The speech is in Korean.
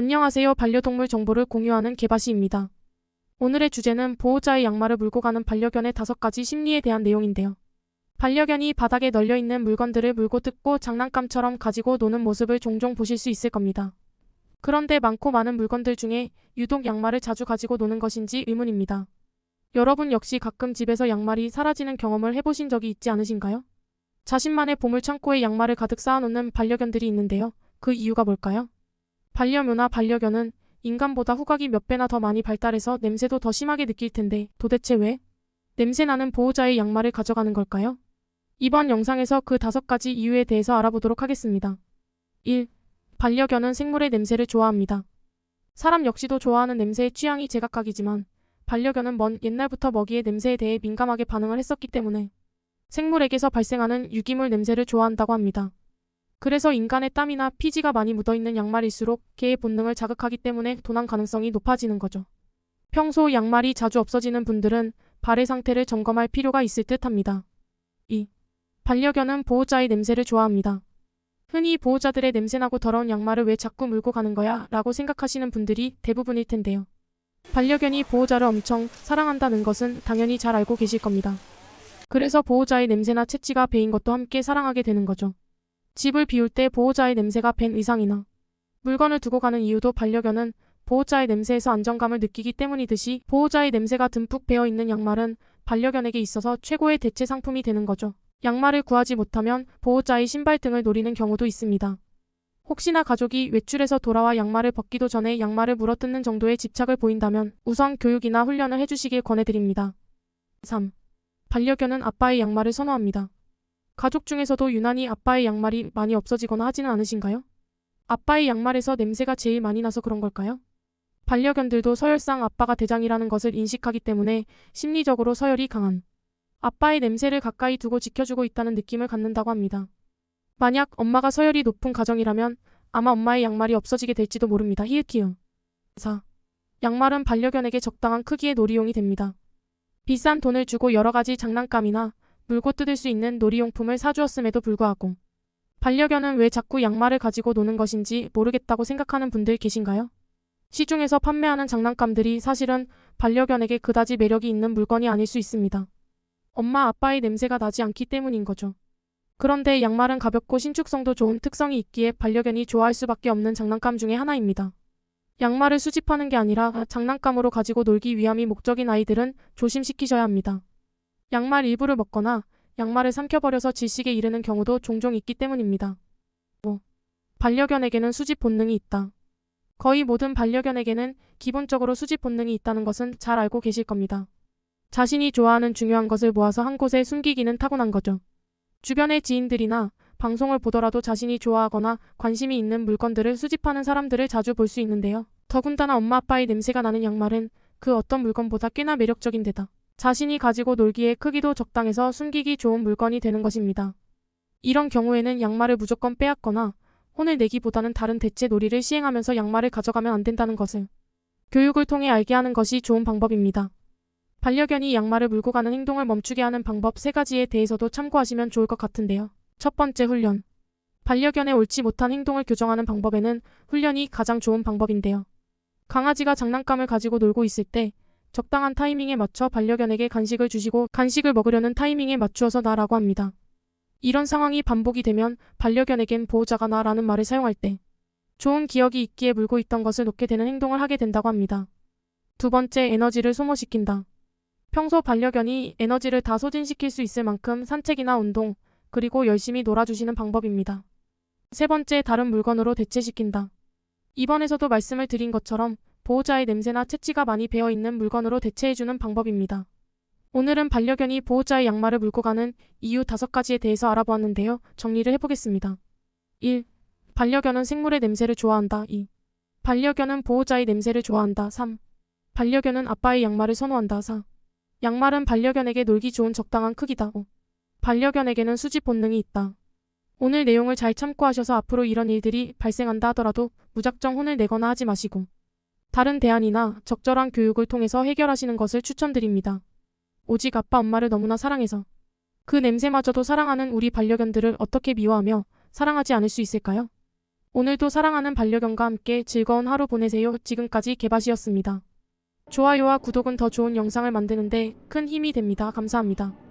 안녕하세요. 반려동물 정보를 공유하는 개바시입니다. 오늘의 주제는 보호자의 양말을 물고 가는 반려견의 5가지 심리에 대한 내용인데요. 반려견이 바닥에 널려있는 물건들을 물고 뜯고 장난감처럼 가지고 노는 모습을 종종 보실 수 있을 겁니다. 그런데 많고 많은 물건들 중에 유독 양말을 자주 가지고 노는 것인지 의문입니다. 여러분 역시 가끔 집에서 양말이 사라지는 경험을 해보신 적이 있지 않으신가요? 자신만의 보물창고에 양말을 가득 쌓아놓는 반려견들이 있는데요. 그 이유가 뭘까요? 반려묘나 반려견은 인간보다 후각이 몇 배나 더 많이 발달해서 냄새도 더 심하게 느낄 텐데 도대체 왜 냄새나는 보호자의 양말을 가져가는 걸까요? 이번 영상에서 그 5가지 이유에 대해서 알아보도록 하겠습니다. 1. 반려견은 생물의 냄새를 좋아합니다. 사람 역시도 좋아하는 냄새의 취향이 제각각이지만 반려견은 먼 옛날부터 먹이의 냄새에 대해 민감하게 반응을 했었기 때문에 생물에게서 발생하는 유기물 냄새를 좋아한다고 합니다. 그래서 인간의 땀이나 피지가 많이 묻어있는 양말일수록 개의 본능을 자극하기 때문에 도난 가능성이 높아지는 거죠. 평소 양말이 자주 없어지는 분들은 발의 상태를 점검할 필요가 있을 듯 합니다. 2. 반려견은 보호자의 냄새를 좋아합니다. 흔히 보호자들의 냄새나고 더러운 양말을 왜 자꾸 물고 가는 거야? 라고 생각하시는 분들이 대부분일 텐데요. 반려견이 보호자를 엄청 사랑한다는 것은 당연히 잘 알고 계실 겁니다. 그래서 보호자의 냄새나 채취가 배인 것도 함께 사랑하게 되는 거죠. 집을 비울 때 보호자의 냄새가 밴 의상이나 물건을 두고 가는 이유도 반려견은 보호자의 냄새에서 안정감을 느끼기 때문이듯이 보호자의 냄새가 듬뿍 배어있는 양말은 반려견에게 있어서 최고의 대체 상품이 되는 거죠. 양말을 구하지 못하면 보호자의 신발 등을 노리는 경우도 있습니다. 혹시나 가족이 외출해서 돌아와 양말을 벗기도 전에 양말을 물어뜯는 정도의 집착을 보인다면 우선 교육이나 훈련을 해주시길 권해드립니다. 3. 반려견은 아빠의 양말을 선호합니다. 가족 중에서도 유난히 아빠의 양말이 많이 없어지거나 하지는 않으신가요? 아빠의 양말에서 냄새가 제일 많이 나서 그런 걸까요? 반려견들도 서열상 아빠가 대장이라는 것을 인식하기 때문에 심리적으로 서열이 강한 아빠의 냄새를 가까이 두고 지켜주고 있다는 느낌을 갖는다고 합니다. 만약 엄마가 서열이 높은 가정이라면 아마 엄마의 양말이 없어지게 될지도 모릅니다. 히읗히읗. 4. 양말은 반려견에게 적당한 크기의 놀이용이 됩니다. 비싼 돈을 주고 여러 가지 장난감이나 물고 뜯을 수 있는 놀이용품을 사주었음에도 불구하고 반려견은 왜 자꾸 양말을 가지고 노는 것인지 모르겠다고 생각하는 분들 계신가요? 시중에서 판매하는 장난감들이 사실은 반려견에게 그다지 매력이 있는 물건이 아닐 수 있습니다. 엄마 아빠의 냄새가 나지 않기 때문인 거죠. 그런데 양말은 가볍고 신축성도 좋은 특성이 있기에 반려견이 좋아할 수밖에 없는 장난감 중에 하나입니다. 양말을 수집하는 게 아니라 장난감으로 가지고 놀기 위함이 목적인 아이들은 조심시키셔야 합니다. 양말 일부를 먹거나 양말을 삼켜버려서 질식에 이르는 경우도 종종 있기 때문입니다. 5. 반려견에게는 수집 본능이 있다. 거의 모든 반려견에게는 기본적으로 수집 본능이 있다는 것은 잘 알고 계실 겁니다. 자신이 좋아하는 중요한 것을 모아서 한 곳에 숨기기는 타고난 거죠. 주변의 지인들이나 방송을 보더라도 자신이 좋아하거나 관심이 있는 물건들을 수집하는 사람들을 자주 볼 수 있는데요. 더군다나 엄마 아빠의 냄새가 나는 양말은 그 어떤 물건보다 꽤나 매력적인 데다 자신이 가지고 놀기에 크기도 적당해서 숨기기 좋은 물건이 되는 것입니다. 이런 경우에는 양말을 무조건 빼앗거나 혼을 내기보다는 다른 대체 놀이를 시행하면서 양말을 가져가면 안 된다는 것을 교육을 통해 알게 하는 것이 좋은 방법입니다. 반려견이 양말을 물고 가는 행동을 멈추게 하는 방법 3가지에 대해서도 참고하시면 좋을 것 같은데요. 첫 번째, 훈련. 반려견의 옳지 못한 행동을 교정하는 방법에는 훈련이 가장 좋은 방법인데요. 강아지가 장난감을 가지고 놀고 있을 때 적당한 타이밍에 맞춰 반려견에게 간식을 주시고 간식을 먹으려는 타이밍에 맞추어서 놔라고 합니다. 이런 상황이 반복이 되면 반려견에겐 보호자가 나라는 말을 사용할 때 좋은 기억이 있기에 물고 있던 것을 놓게 되는 행동을 하게 된다고 합니다. 두 번째, 에너지를 소모시킨다. 평소 반려견이 에너지를 다 소진시킬 수 있을 만큼 산책이나 운동, 그리고 열심히 놀아주시는 방법입니다. 세 번째, 다른 물건으로 대체시킨다. 이번에서도 말씀을 드린 것처럼 보호자의 냄새나 채취가 많이 배어있는 물건으로 대체해주는 방법입니다. 오늘은 반려견이 보호자의 양말을 물고 가는 이유 5가지에 대해서 알아보았는데요. 정리를 해보겠습니다. 1. 반려견은 생물의 냄새를 좋아한다. 2. 반려견은 보호자의 냄새를 좋아한다. 3. 반려견은 아빠의 양말을 선호한다. 4. 양말은 반려견에게 놀기 좋은 적당한 크기다. 5. 반려견에게는 수집 본능이 있다. 오늘 내용을 잘 참고하셔서 앞으로 이런 일들이 발생한다 하더라도 무작정 혼을 내거나 하지 마시고 다른 대안이나 적절한 교육을 통해서 해결하시는 것을 추천드립니다. 오직 아빠 엄마를 너무나 사랑해서 그 냄새마저도 사랑하는 우리 반려견들을 어떻게 미워하며 사랑하지 않을 수 있을까요? 오늘도 사랑하는 반려견과 함께 즐거운 하루 보내세요. 지금까지 개밭이었습니다. 좋아요와 구독은 더 좋은 영상을 만드는데 큰 힘이 됩니다. 감사합니다.